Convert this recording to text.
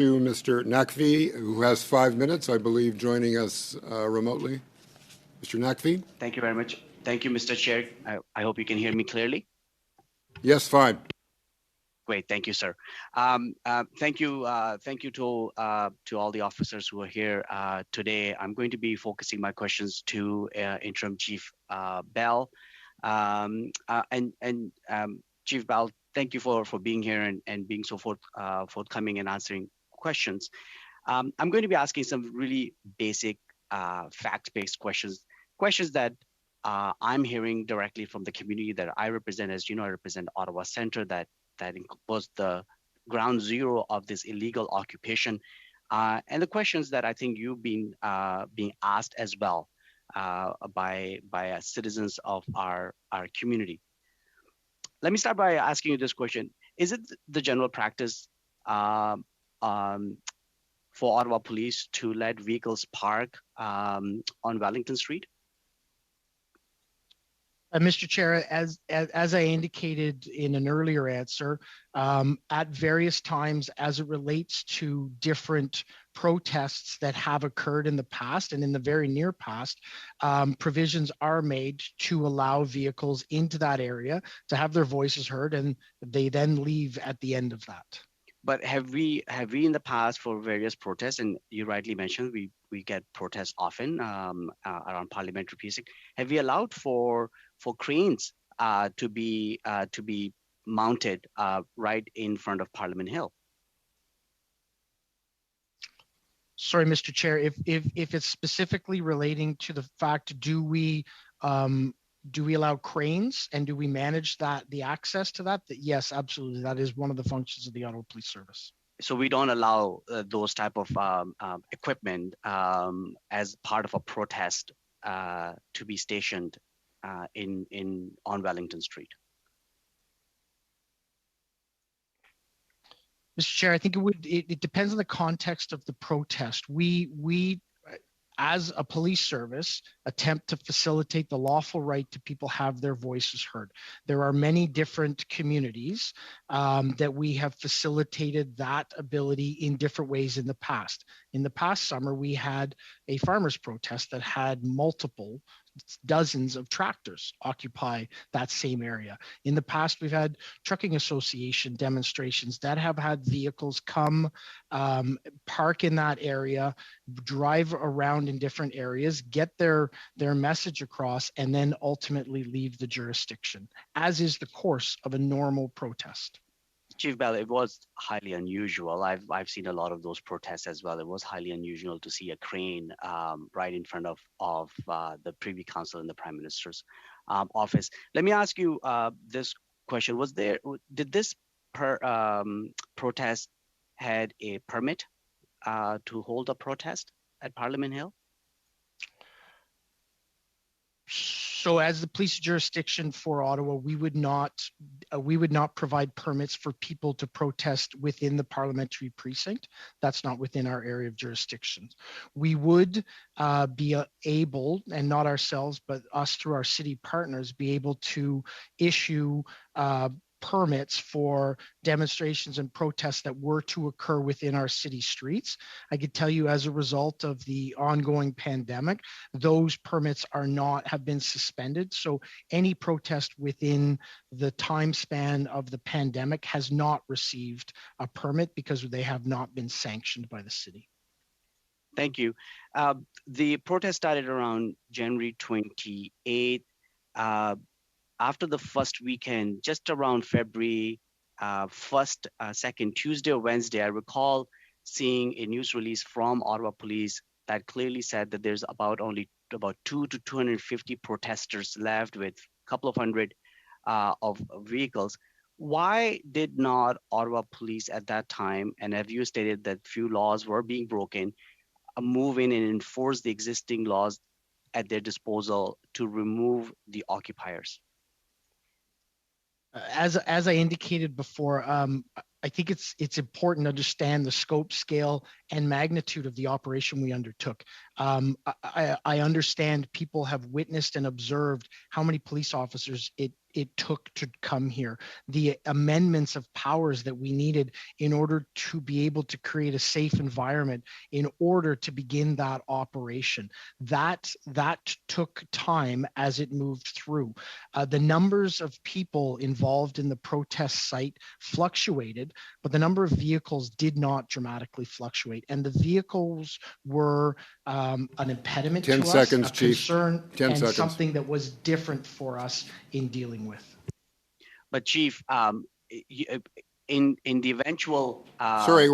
To Mr. Nakvi, who has 5 minutes, I believe, joining us remotely. Mr. Nakvi? Thank you very much. Thank you, Mr. Chair. I hope you can hear me clearly. Yes, fine. Great, thank you, sir. Thank you to all the officers who are here today. I'm going to be focusing my questions to Interim Chief Bell, Chief Bell. Thank you for being here and being so forthcoming and answering questions. I'm going to be asking some really basic fact-based questions that I'm hearing directly from the community that I represent. As you know, I represent Ottawa Centre, that was the ground zero of this illegal occupation, and the questions that I think you've been being asked as well by citizens of our community. Let me start by asking you this question: is it the general practice for Ottawa Police to let vehicles park on Wellington Street? Mr. Chair, as I indicated in an earlier answer, at various times as it relates to different protests that have occurred in the past and in the very near past, provisions are made to allow vehicles into that area to have their voices heard, and they then leave at the end of that. But have we in the past for various protests, and you rightly mentioned we get protests often around parliamentary precinct, have we allowed for cranes to be mounted right in front of Parliament Hill? Sorry, Mr. Chair, if it's specifically relating to the fact, do we allow cranes and do we manage the access to that? Yes, absolutely. That is one of the functions of the Ottawa Police Service. So we don't allow those type of equipment as part of a protest to be stationed on Wellington Street. Mr. Chair, I think it depends on the context of the protest. We as a police service, attempt to facilitate the lawful right to people have their voices heard. There are many different communities that we have facilitated that ability in different ways in the past. In the past summer, we had a farmers' protest that had multiple dozens of tractors occupy that same area. In the past, we've had trucking association demonstrations that have had vehicles come, park in that area, drive around in different areas, get their message across, and then ultimately leave the jurisdiction, as is the course of a normal protest. Chief Bell, it was highly unusual. I've seen a lot of those protests as well. It was highly unusual to see a crane right in front of the Privy Council and the Prime Minister's office. Let me ask you this question: did this protest had a permit to hold a protest at Parliament Hill? So as the police jurisdiction for Ottawa, we would not provide permits for people to protest within the parliamentary precinct. That's not within our area of jurisdiction. We would be able, and not ourselves, but us through our city partners, be able to issue permits for demonstrations and protests that were to occur within our city streets. I could tell you, as a result of the ongoing pandemic, those permits have been suspended. So any protest within the time span of the pandemic has not received a permit because they have not been sanctioned by the city. Thank you. The protest started around January 28th. After the first weekend, just around February 1st, 2nd, Tuesday or Wednesday, I recall seeing a news release from Ottawa Police that clearly said that there's about 2 to 250 protesters left with a couple of hundred of vehicles. Why did not Ottawa Police at that time, and have you stated that few laws were being broken, move in and enforce the existing laws at their disposal to remove the occupiers? As I indicated before, I think it's important to understand the scope, scale, and magnitude of the operation we undertook. I understand people have witnessed and observed how many police officers it it took to come here, the amendments of powers that we needed in order to be able to create a safe environment in order to begin that operation. That took time as it moved through. The numbers of people involved in the protest site fluctuated, but the number of vehicles did not dramatically fluctuate. And the vehicles were an impediment 10 to seconds, us, a Chief. concern, 10 and seconds. something that was different for us in dealing with. But Chief, in the eventual Sorry,